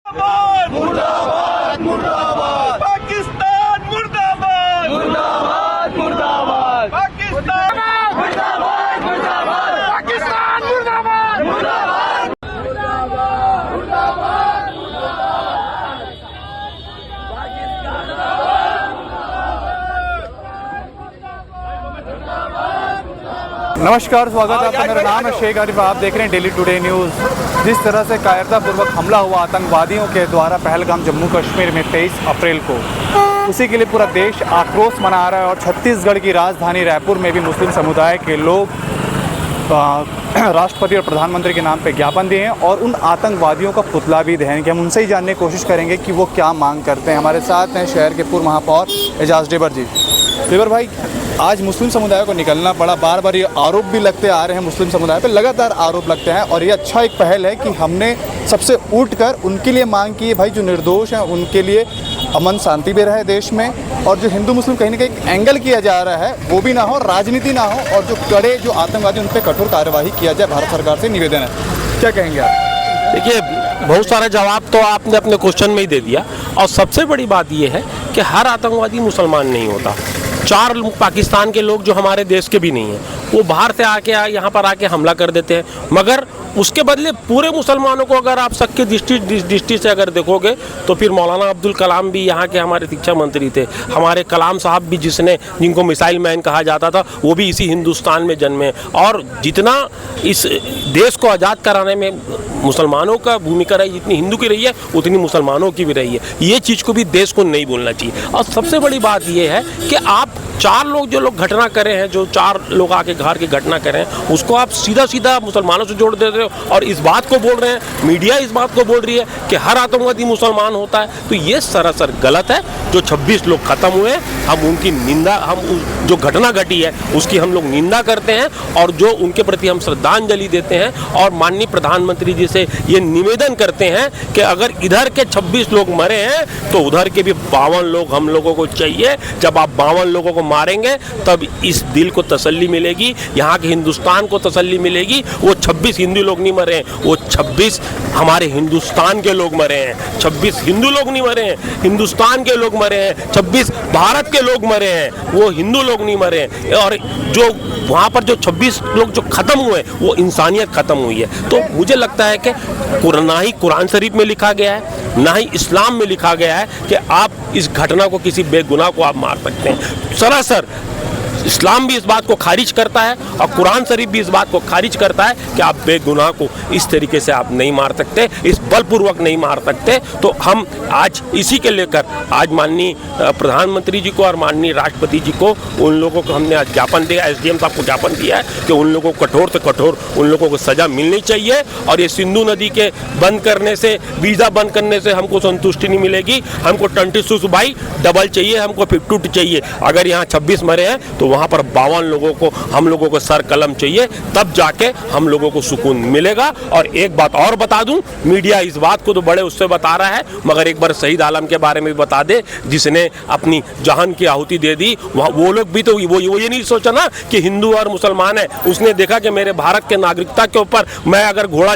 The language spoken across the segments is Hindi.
मुर्दाबाद मुर्दाबाद पाकिस्तान मुर्दाबाद मुर्दाबाद मुर्दाबाद पाकिस्तान मुर्दाबाद मुर्दाबाद पाकिस्तान मुर्दाबाद मुर्दाबाद मुर्दाबाद मुर्दाबाद नमस्कार, स्वागत है आपका। मेरा नाम है शेख आरिफ। आप देख रहे हैं डेली टुडे न्यूज़। जिस तरह से कायरतापूर्वक हमला हुआ आतंकवादियों के द्वारा पहलगाम जम्मू कश्मीर में 23 अप्रैल को, उसी के लिए पूरा देश आक्रोश मना रहा है। और छत्तीसगढ़ की राजधानी रायपुर में भी मुस्लिम समुदाय के लोग राष्ट्रपति और प्रधानमंत्री के नाम पे ज्ञापन दिए हैं और उन आतंकवादियों का पुतला भी दहन। हम उनसे ही जानने की कोशिश करेंगे कि वो क्या मांग करते हैं। हमारे साथ हैं शहर के पूर्व महापौर एजाज डेबर जी। डेबर भाई, आज मुस्लिम समुदाय को निकलना पड़ा। बार बार ये आरोप भी लगते आ रहे हैं, मुस्लिम समुदाय पे लगातार आरोप लगते हैं। और ये अच्छा एक पहल है कि हमने सबसे उठकर उनके लिए मांग की है, भाई जो निर्दोष हैं उनके लिए अमन शांति भी रहे देश में, और जो हिंदू मुस्लिम कहीं ना कहीं एंगल किया जा रहा है वो भी ना हो, राजनीति ना हो, और जो कड़े जो आतंकवादी उन पर कठोर कार्यवाही किया जाए। भारत सरकार से निवेदन है, क्या कहेंगे आप? देखिए, बहुत सारा जवाब तो आपने अपने क्वेश्चन में ही दे दिया। और सबसे बड़ी बात यह है कि हर आतंकवादी मुसलमान नहीं होता। 4 पाकिस्तान के लोग जो हमारे देश के भी नहीं हैं, वो बाहर से आके यहाँ पर आके हमला कर देते हैं, मगर उसके बदले पूरे मुसलमानों को अगर आप सबके दृष्टि से अगर देखोगे तो फिर मौलाना अब्दुल कलाम भी यहाँ के हमारे शिक्षा मंत्री थे। हमारे कलाम साहब भी जिनको मिसाइल मैन कहा जाता था, वो भी इसी हिंदुस्तान में जन्मे। और जितना इस देश को आज़ाद कराने में मुसलमानों का भूमिका रही, जितनी हिंदू की रही है उतनी मुसलमानों की भी रही है। ये चीज़ को भी देश को नहीं भूलना चाहिए। और सबसे बड़ी बात ये है कि आप 4 लोग जो लोग घटना करे हैं, जो 4 लोग आके घर की घटना करें, उसको आप सीधा सीधा मुसलमानों से जोड़ देते हो और इस बात को बोल रहे हैं, मीडिया इस बात को बोल रही है कि हर आतंकवादी मुसलमान होता है। तो ये सरासर गलत है। जो 26 लोग खत्म हुए, हम उनकी निंदा, हम जो घटना घटी है उसकी हम लोग निंदा करते हैं और जो उनके प्रति हम श्रद्धांजलि देते हैं। और माननीय प्रधानमंत्री जी से ये निवेदन करते हैं कि अगर इधर के 26 लोग मरे हैं तो उधर के भी 52 लोग हम लोगों को चाहिए। जब आप 52 लोगों को मारेंगे तब इस दिल को तसल्ली मिलेगी, यहाँ के हिंदुस्तान को तसल्ली मिलेगी। वो 26 हिंदू लोग नहीं मरे हैं, वो 26 हमारे हिंदुस्तान के लोग मरे हैं। 26 हिंदू लोग नहीं मरे हैं, हिंदुस्तान के लोग मरे हैं। 26 भारत के लोग मरे हैं, वो हिंदू लोग नहीं मरे हैं। और जो वहाँ पर जो 26 लोग जो खत्म हुए, वो इंसानियत खत्म हुई है। तो मुझे लगता है कि ना ही कुरान शरीफ में लिखा गया है, ना ही इस्लाम में लिखा गया है कि आप इस घटना को, किसी बेगुनाह को आप मार सकते हैं। सरासर इस्लाम भी इस बात को खारिज करता है और कुरान शरीफ भी इस बात को खारिज करता है कि आप बेगुनाह को इस तरीके से आप नहीं मार सकते, इस बलपूर्वक नहीं मार सकते। तो हम आज इसी के लेकर आज माननीय प्रधानमंत्री जी को और माननीय राष्ट्रपति जी को, उन लोगों को हमने आज ज्ञापन दिया, SDM साहब को ज्ञापन दिया है कि उन लोगों को कठोर से कठोर उन लोगों को सजा मिलनी चाहिए। और ये सिंधु नदी के बंद करने से, वीज़ा बंद करने से हमको संतुष्टि नहीं मिलेगी। हमको 26 भाई डबल चाहिए, हमको 52 चाहिए। अगर यहाँ 26 मरे हैं तो वहाँ पर 52 लोगों को, हम लोगों को सर कलम चाहिए, तब जाके हम लोगों को सुकून मिलेगा। और एक बात और बता दूं, मीडिया इस बात को तो बड़े उससे बता रहा है, मगर एक बार शहीद आलम के बारे में भी बता दे, जिसने अपनी जान की आहुति दे दी। वो लोग भी तो वो ये नहीं सोचा ना कि हिंदू और मुसलमान है। उसने देखा कि मेरे भारत के नागरिकता के ऊपर मैं अगर घोड़ा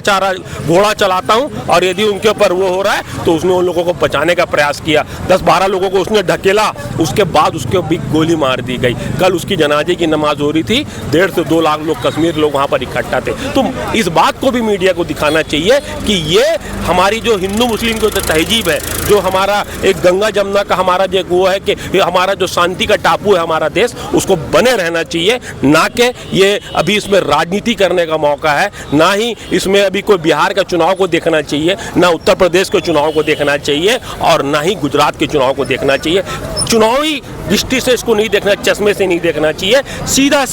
चलाता हूँ और यदि उनके ऊपर वो हो रहा है, तो उसने उन लोगों को बचाने का प्रयास किया। 10-12 लोगों को उसने ढकेला, उसके बाद उसके भी गोली मार दी गई। कल उसकी जनाजे की नमाज हो रही थी, 1.5 से 2 लाख लोग कश्मीर लोग वहाँ पर इकट्ठा थे। तो इस बात को भी मीडिया को दिखाना चाहिए कि ये हमारी जो हिंदू मुस्लिम की तहजीब है, जो हमारा एक गंगा जमुना का हमारा जो वो है कि हमारा जो शांति का टापू है हमारा देश, उसको बने रहना चाहिए। ना कि ये अभी इसमें राजनीति करने का मौका है, ना ही इसमें अभी कोई बिहार का चुनाव को देखना चाहिए, ना उत्तर प्रदेश के चुनाव को देखना चाहिए, और ना ही गुजरात के चुनाव को देखना चाहिए। चुनावी दृष्टि से इसको नहीं देखना, चश्मे से नहीं देखना चाहिए। सीधा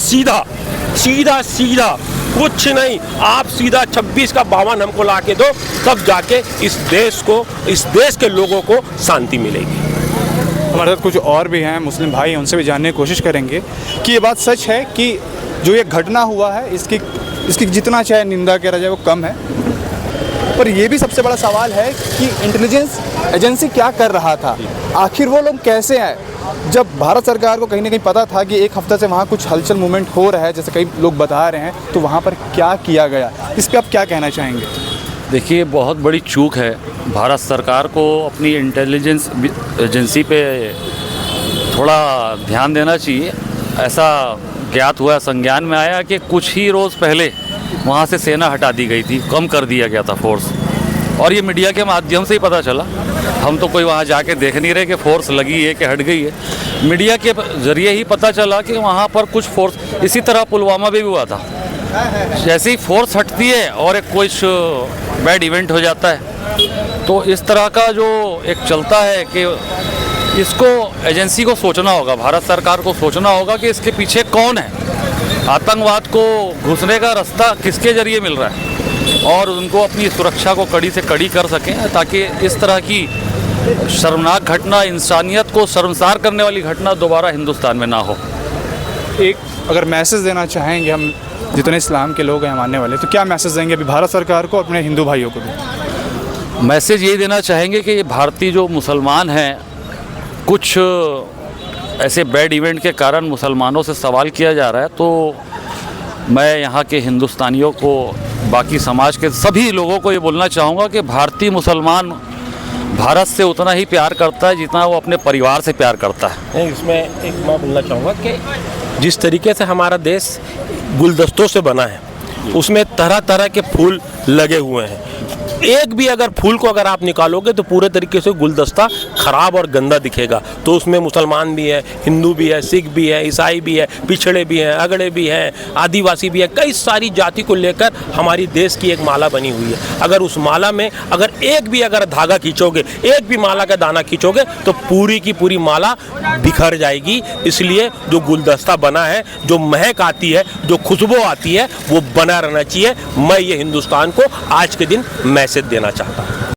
सीधा कुछ नहीं, आप सीधा 26 का 52 हमको ला के दो, तब जाके इस देश के लोगों को शांति मिलेगी। हमारे साथ कुछ और भी हैं मुस्लिम भाई, उनसे भी जानने की कोशिश करेंगे कि ये बात सच है कि जो ये घटना हुआ है इसकी जितना चाहे निंदा करा जाए वो कम है। पर ये भी सबसे बड़ा सवाल है कि इंटेलिजेंस एजेंसी क्या कर रहा था, आखिर वो लोग कैसे हैं? जब भारत सरकार को कहीं ना कहीं पता था कि एक हफ्ते से वहाँ कुछ हलचल मूवमेंट हो रहा है, जैसे कई लोग बता रहे हैं, तो वहाँ पर क्या किया गया, इस पर आप क्या कहना चाहेंगे? देखिए, बहुत बड़ी चूक है। भारत सरकार को अपनी इंटेलिजेंस एजेंसी पे थोड़ा ध्यान देना चाहिए। ऐसा ज्ञात हुआ, संज्ञान में आया कि कुछ ही रोज़ पहले वहाँ से सेना हटा दी गई थी, कम कर दिया गया था फोर्स, और ये मीडिया के माध्यम से ही पता चला। हम तो कोई वहाँ जाके देख नहीं रहे कि फोर्स लगी है कि हट गई है, मीडिया के ज़रिए ही पता चला कि वहाँ पर कुछ फोर्स, इसी तरह पुलवामा भी हुआ था। जैसे ही फोर्स हटती है और एक कोई बैड इवेंट हो जाता है, तो इस तरह का जो एक चलता है कि इसको एजेंसी को सोचना होगा, भारत सरकार को सोचना होगा कि इसके पीछे कौन है, आतंकवाद को घुसने का रास्ता किसके ज़रिए मिल रहा है, और उनको अपनी सुरक्षा को कड़ी से कड़ी कर सकें, ताकि इस तरह की शर्मनाक घटना, इंसानियत को शर्मसार करने वाली घटना दोबारा हिंदुस्तान में ना हो। एक अगर मैसेज देना चाहेंगे हम जितने इस्लाम के लोग हैं मानने वाले, तो क्या मैसेज देंगे अभी भारत सरकार को और अपने हिंदू भाइयों को भी? मैसेज यही देना चाहेंगे कि ये भारतीय जो मुसलमान हैं, कुछ ऐसे बैड इवेंट के कारण मुसलमानों से सवाल किया जा रहा है, तो मैं यहाँ के हिंदुस्तानियों को, बाकी समाज के सभी लोगों को ये बोलना चाहूँगा कि भारतीय मुसलमान भारत से उतना ही प्यार करता है जितना वो अपने परिवार से प्यार करता है। इसमें एक मैं बोलना चाहूँगा कि जिस तरीके से हमारा देश गुलदस्तों से बना है, उसमें तरह तरह के फूल लगे हुए हैं। एक भी अगर फूल को अगर आप निकालोगे तो पूरे तरीके से गुलदस्ता खराब और गंदा दिखेगा। तो उसमें मुसलमान भी है, हिंदू भी है, सिख भी है, ईसाई भी है, पिछड़े भी हैं, अगड़े भी हैं, आदिवासी भी है, कई सारी जाति को लेकर हमारी देश की एक माला बनी हुई है। अगर उस माला में अगर एक भी अगर धागा खींचोगे, एक भी माला का दाना खींचोगे, तो पूरी की पूरी माला बिखर जाएगी। इसलिए जो गुलदस्ता बना है, जो महक आती है, जो खुशबू आती है, वो बना रहना चाहिए। मैं ये हिंदुस्तान को आज के दिन मैसेज देना चाहता हूँ।